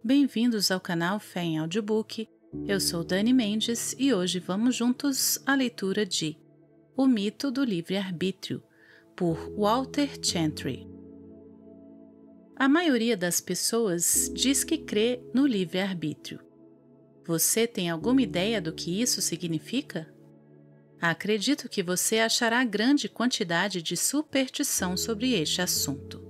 Bem-vindos ao canal Fé em Audiobook. Eu sou Dani Mendes e hoje vamos juntos à leitura de O Mito do Livre-Arbítrio, por Walter Chantry. A maioria das pessoas diz que crê no livre-arbítrio. Você tem alguma ideia do que isso significa? Acredito que você achará grande quantidade de superstição sobre este assunto.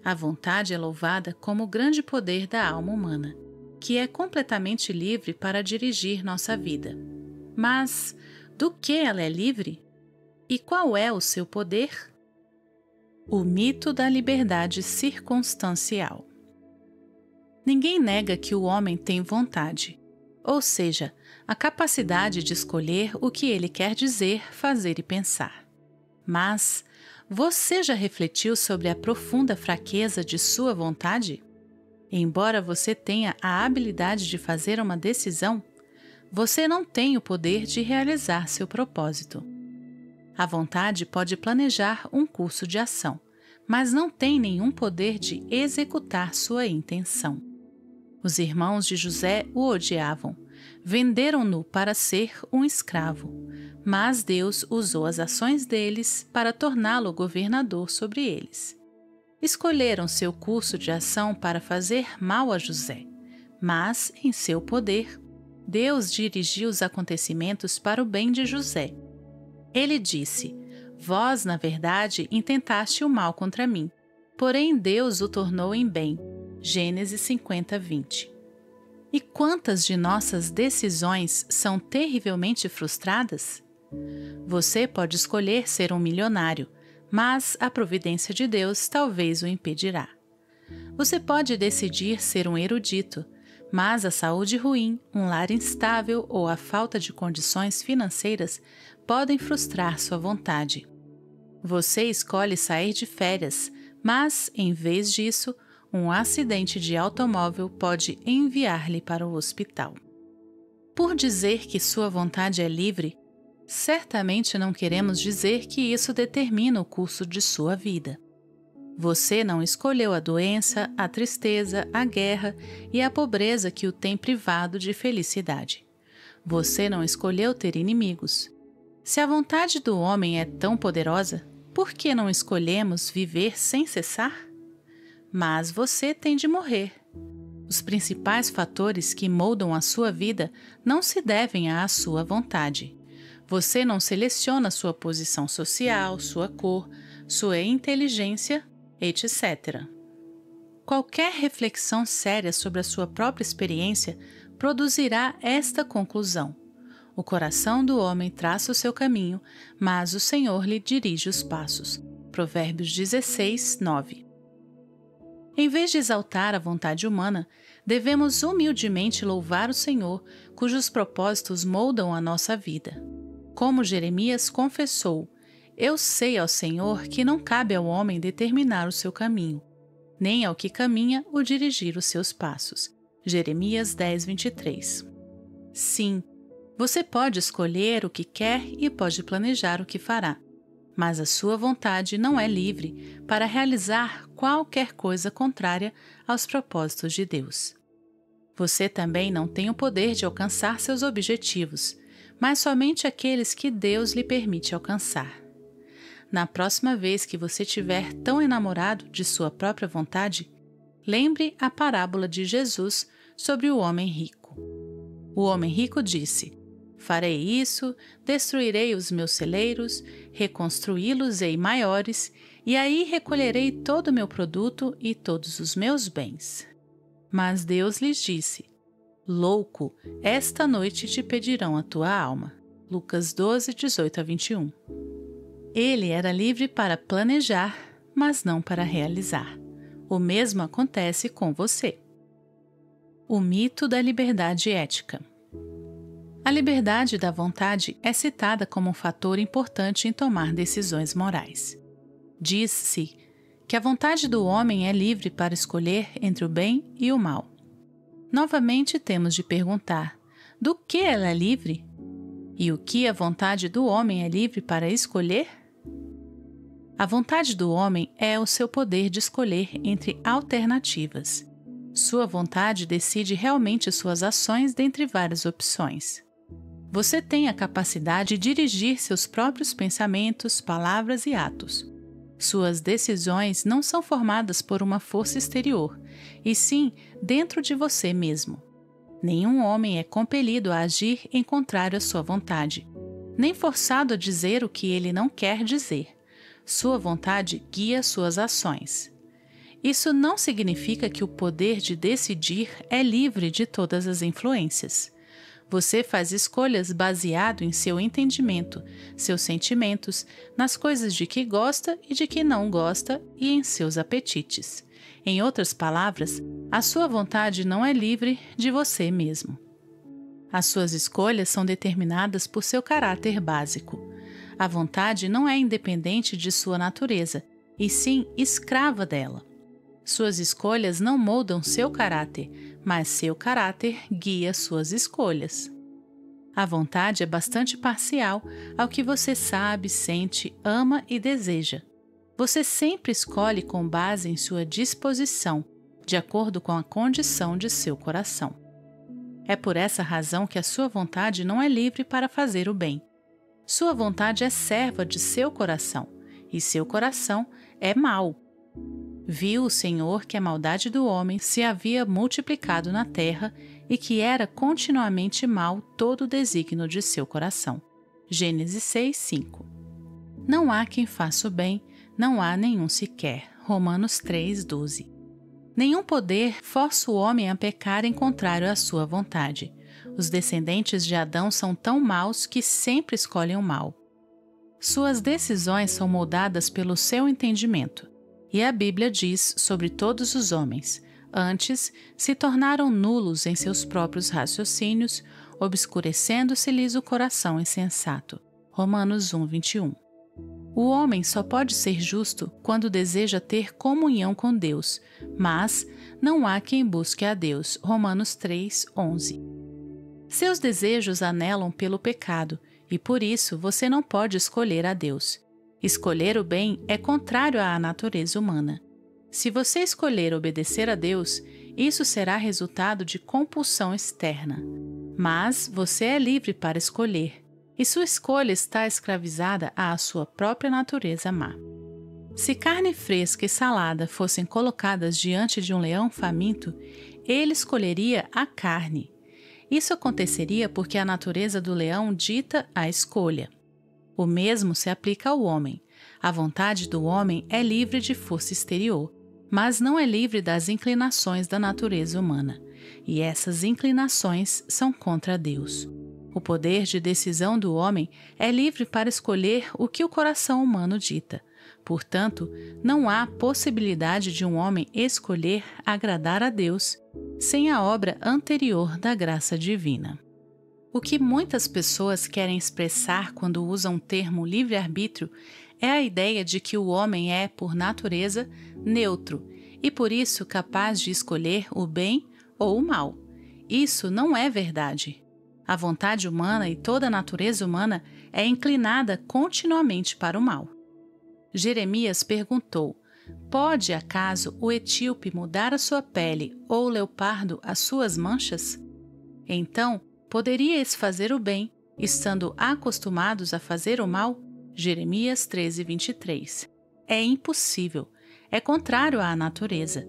A vontade é louvada como o grande poder da alma humana, que é completamente livre para dirigir nossa vida. Mas do que ela é livre? E qual é o seu poder? O mito da liberdade circunstancial. Ninguém nega que o homem tem vontade, ou seja, a capacidade de escolher o que ele quer dizer, fazer e pensar. Mas você já refletiu sobre a profunda fraqueza de sua vontade? Embora você tenha a habilidade de fazer uma decisão, você não tem o poder de realizar seu propósito. A vontade pode planejar um curso de ação, mas não tem nenhum poder de executar sua intenção. Os irmãos de José o odiavam, venderam-no para ser um escravo, mas Deus usou as ações deles para torná-lo governador sobre eles. Escolheram seu curso de ação para fazer mal a José, mas, em seu poder, Deus dirigiu os acontecimentos para o bem de José. Ele disse: "Vós, na verdade, intentaste o mal contra mim, porém Deus o tornou em bem." Gênesis 50, 20. E quantas de nossas decisões são terrivelmente frustradas? Você pode escolher ser um milionário, mas a providência de Deus talvez o impedirá. Você pode decidir ser um erudito, mas a saúde ruim, um lar instável ou a falta de condições financeiras podem frustrar sua vontade. Você escolhe sair de férias, mas, em vez disso, um acidente de automóvel pode enviar-lhe para o hospital. Por dizer que sua vontade é livre, certamente não queremos dizer que isso determina o curso de sua vida. Você não escolheu a doença, a tristeza, a guerra e a pobreza que o tem privado de felicidade. Você não escolheu ter inimigos. Se a vontade do homem é tão poderosa, por que não escolhemos viver sem cessar? Mas você tem de morrer. Os principais fatores que moldam a sua vida não se devem à sua vontade. Você não seleciona sua posição social, sua cor, sua inteligência, etc. Qualquer reflexão séria sobre a sua própria experiência produzirá esta conclusão: o coração do homem traça o seu caminho, mas o Senhor lhe dirige os passos. Provérbios 16, 9. Em vez de exaltar a vontade humana, devemos humildemente louvar o Senhor, cujos propósitos moldam a nossa vida. Como Jeremias confessou: "Eu sei ao Senhor que não cabe ao homem determinar o seu caminho, nem ao que caminha o dirigir os seus passos." Jeremias 10, 23. Sim, você pode escolher o que quer e pode planejar o que fará, mas a sua vontade não é livre para realizar qualquer coisa contrária aos propósitos de Deus. Você também não tem o poder de alcançar seus objetivos, mas somente aqueles que Deus lhe permite alcançar. Na próxima vez que você estiver tão enamorado de sua própria vontade, lembre a parábola de Jesus sobre o homem rico. O homem rico disse: "Farei isso, destruirei os meus celeiros, reconstruí-los-ei maiores, e aí recolherei todo o meu produto e todos os meus bens." Mas Deus lhes disse: "Louco, esta noite te pedirão a tua alma." Lucas 12, 18 a 21. Ele era livre para planejar, mas não para realizar. O mesmo acontece com você. O mito da liberdade ética. A liberdade da vontade é citada como um fator importante em tomar decisões morais. Diz-se que a vontade do homem é livre para escolher entre o bem e o mal. Novamente temos de perguntar: do que ela é livre? E o que a vontade do homem é livre para escolher? A vontade do homem é o seu poder de escolher entre alternativas. Sua vontade decide realmente suas ações dentre várias opções. Você tem a capacidade de dirigir seus próprios pensamentos, palavras e atos. Suas decisões não são formadas por uma força exterior, e sim dentro de você mesmo. Nenhum homem é compelido a agir em contrário à sua vontade, nem forçado a dizer o que ele não quer dizer. Sua vontade guia suas ações. Isso não significa que o poder de decidir é livre de todas as influências. Você faz escolhas baseado em seu entendimento, seus sentimentos, nas coisas de que gosta e de que não gosta e em seus apetites. Em outras palavras, a sua vontade não é livre de você mesmo. As suas escolhas são determinadas por seu caráter básico. A vontade não é independente de sua natureza, e sim escrava dela. Suas escolhas não moldam seu caráter, mas seu caráter guia suas escolhas. A vontade é bastante parcial ao que você sabe, sente, ama e deseja. Você sempre escolhe com base em sua disposição, de acordo com a condição de seu coração. É por essa razão que a sua vontade não é livre para fazer o bem. Sua vontade é serva de seu coração, e seu coração é mau. Viu o Senhor que a maldade do homem se havia multiplicado na terra e que era continuamente mau todo o desígnio de seu coração. Gênesis 6:5. Não há quem faça o bem, não há nenhum sequer. Romanos 3:12. Nenhum poder força o homem a pecar em contrário à sua vontade. Os descendentes de Adão são tão maus que sempre escolhem o mal. Suas decisões são moldadas pelo seu entendimento. E a Bíblia diz sobre todos os homens: antes se tornaram nulos em seus próprios raciocínios, obscurecendo-se-lhes o coração insensato. Romanos 1:21. O homem só pode ser justo quando deseja ter comunhão com Deus, mas não há quem busque a Deus. Romanos 3:11. Seus desejos anelam pelo pecado, e por isso você não pode escolher a Deus. Escolher o bem é contrário à natureza humana. Se você escolher obedecer a Deus, isso será resultado de compulsão externa. Mas você é livre para escolher, e sua escolha está escravizada à sua própria natureza má. Se carne fresca e salada fossem colocadas diante de um leão faminto, ele escolheria a carne. Isso aconteceria porque a natureza do leão dita a escolha. O mesmo se aplica ao homem. A vontade do homem é livre de força exterior, mas não é livre das inclinações da natureza humana. E essas inclinações são contra Deus. O poder de decisão do homem é livre para escolher o que o coração humano dita. Portanto, não há possibilidade de um homem escolher agradar a Deus sem a obra anterior da graça divina. O que muitas pessoas querem expressar quando usam o termo livre-arbítrio é a ideia de que o homem é, por natureza, neutro e por isso capaz de escolher o bem ou o mal. Isso não é verdade. A vontade humana e toda a natureza humana é inclinada continuamente para o mal. Jeremias perguntou: pode acaso o etíope mudar a sua pele ou o leopardo as suas manchas? Então, poderíeis fazer o bem, estando acostumados a fazer o mal? Jeremias 13:23. É impossível, é contrário à natureza.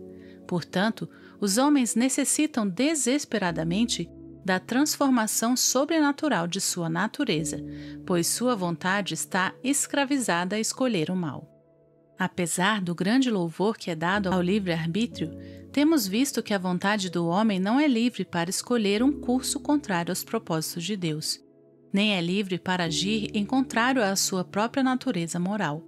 Portanto, os homens necessitam desesperadamente da transformação sobrenatural de sua natureza, pois sua vontade está escravizada a escolher o mal. Apesar do grande louvor que é dado ao livre-arbítrio, temos visto que a vontade do homem não é livre para escolher um curso contrário aos propósitos de Deus, nem é livre para agir em contrário à sua própria natureza moral.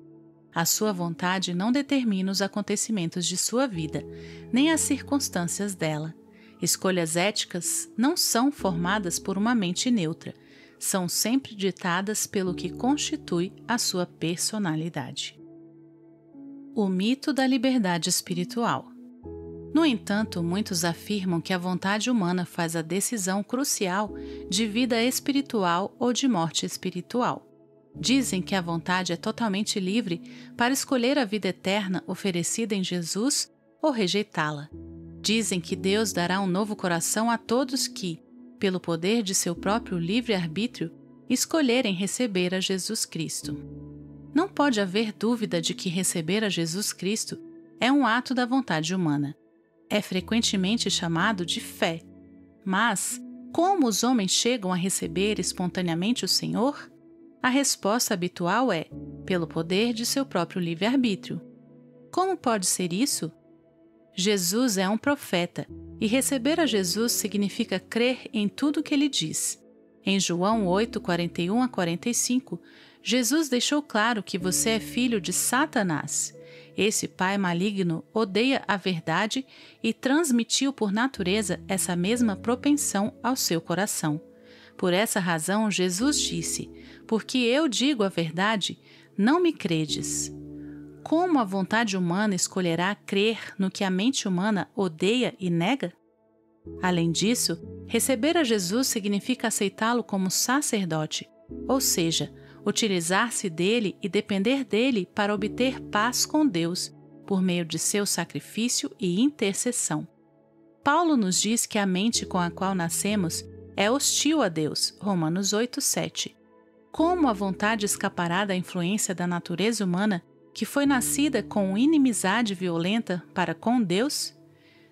A sua vontade não determina os acontecimentos de sua vida, nem as circunstâncias dela. Escolhas éticas não são formadas por uma mente neutra, são sempre ditadas pelo que constitui a sua personalidade. O mito da liberdade espiritual. No entanto, muitos afirmam que a vontade humana faz a decisão crucial de vida espiritual ou de morte espiritual. Dizem que a vontade é totalmente livre para escolher a vida eterna oferecida em Jesus ou rejeitá-la. Dizem que Deus dará um novo coração a todos que, pelo poder de seu próprio livre-arbítrio, escolherem receber a Jesus Cristo. Não pode haver dúvida de que receber a Jesus Cristo é um ato da vontade humana. É frequentemente chamado de fé. Mas, como os homens chegam a receber espontaneamente o Senhor? A resposta habitual é, pelo poder de seu próprio livre-arbítrio. Como pode ser isso? Jesus é um profeta, e receber a Jesus significa crer em tudo o que ele diz. Em João 8, 41 a 45, Jesus deixou claro que você é filho de Satanás. Esse pai maligno odeia a verdade e transmitiu por natureza essa mesma propensão ao seu coração. Por essa razão, Jesus disse: porque eu digo a verdade, não me credes. Como a vontade humana escolherá crer no que a mente humana odeia e nega? Além disso, receber a Jesus significa aceitá-lo como sacerdote, ou seja, utilizar-se dele e depender dele para obter paz com Deus, por meio de seu sacrifício e intercessão. Paulo nos diz que a mente com a qual nascemos é hostil a Deus, Romanos 8, 7. Como a vontade escapará da influência da natureza humana, que foi nascida com inimizade violenta para com Deus?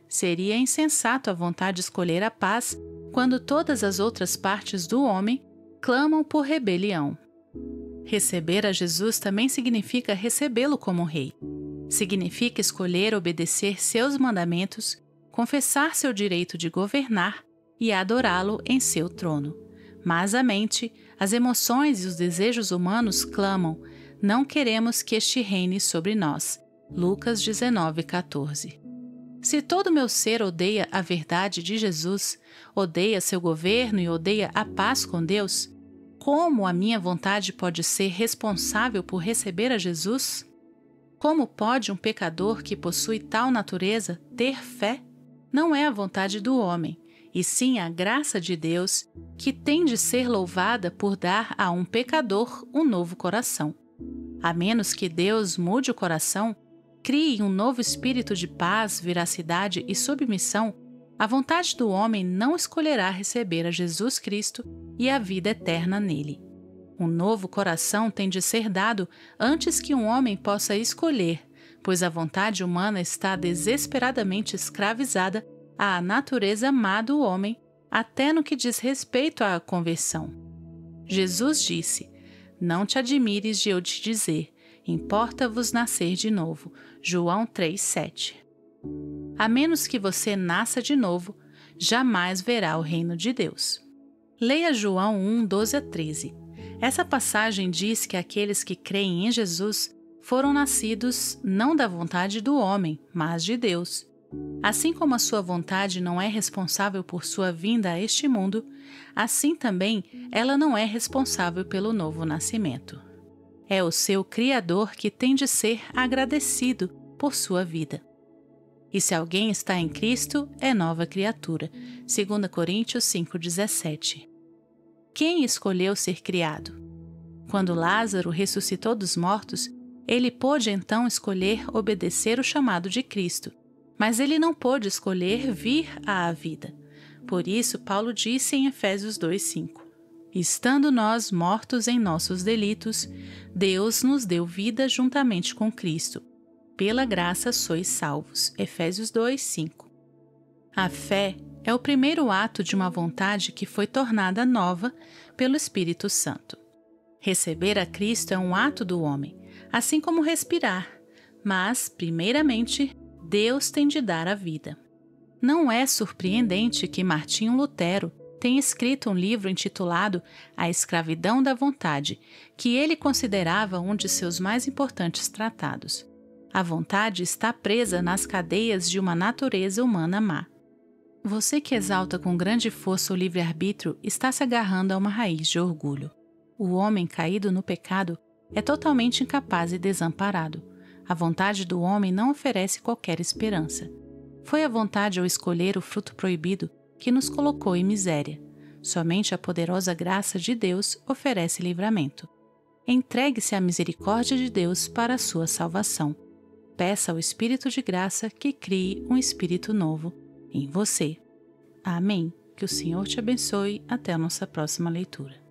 Seria insensato a vontade escolher a paz quando todas as outras partes do homem clamam por rebelião. Receber a Jesus também significa recebê-lo como rei. Significa escolher obedecer seus mandamentos, confessar seu direito de governar e adorá-lo em seu trono. Mas a mente, as emoções e os desejos humanos clamam: não queremos que este reine sobre nós. Lucas 19, 14. Se todo meu ser odeia a verdade de Jesus, odeia seu governo e odeia a paz com Deus, como a minha vontade pode ser responsável por receber a Jesus? Como pode um pecador que possui tal natureza ter fé? Não é a vontade do homem, e sim a graça de Deus, que tem de ser louvada por dar a um pecador um novo coração. A menos que Deus mude o coração, crie um novo espírito de paz, veracidade e submissão, a vontade do homem não escolherá receber a Jesus Cristo e a vida eterna nele. Um novo coração tem de ser dado antes que um homem possa escolher, pois a vontade humana está desesperadamente escravizada à natureza má do homem, até no que diz respeito à conversão. Jesus disse: não te admires de eu te dizer, importa-vos nascer de novo. João 3, 7. A menos que você nasça de novo, jamais verá o reino de Deus. Leia João 1, 12 a 13. Essa passagem diz que aqueles que creem em Jesus foram nascidos não da vontade do homem, mas de Deus. Assim como a sua vontade não é responsável por sua vinda a este mundo, assim também ela não é responsável pelo novo nascimento. É o seu Criador que tem de ser agradecido por sua vida. E se alguém está em Cristo, é nova criatura. 2 Coríntios 5,17. Quem escolheu ser criado? Quando Lázaro ressuscitou dos mortos, ele pôde então escolher obedecer o chamado de Cristo, mas ele não pôde escolher vir à vida. Por isso, Paulo disse em Efésios 2,5: estando nós mortos em nossos delitos, Deus nos deu vida juntamente com Cristo. Pela graça sois salvos. Efésios 2:5. A fé é o primeiro ato de uma vontade que foi tornada nova pelo Espírito Santo. Receber a Cristo é um ato do homem, assim como respirar, mas, primeiramente, Deus tem de dar a vida. Não é surpreendente que Martinho Lutero tenha escrito um livro intitulado A Escravidão da Vontade, que ele considerava um de seus mais importantes tratados. A vontade está presa nas cadeias de uma natureza humana má. Você que exalta com grande força o livre-arbítrio está se agarrando a uma raiz de orgulho. O homem caído no pecado é totalmente incapaz e desamparado. A vontade do homem não oferece qualquer esperança. Foi a vontade ao escolher o fruto proibido que nos colocou em miséria. Somente a poderosa graça de Deus oferece livramento. Entregue-se à misericórdia de Deus para a sua salvação. peça ao Espírito de graça que crie um espírito novo em você. Amém. Que o Senhor te abençoe. Até a nossa próxima leitura.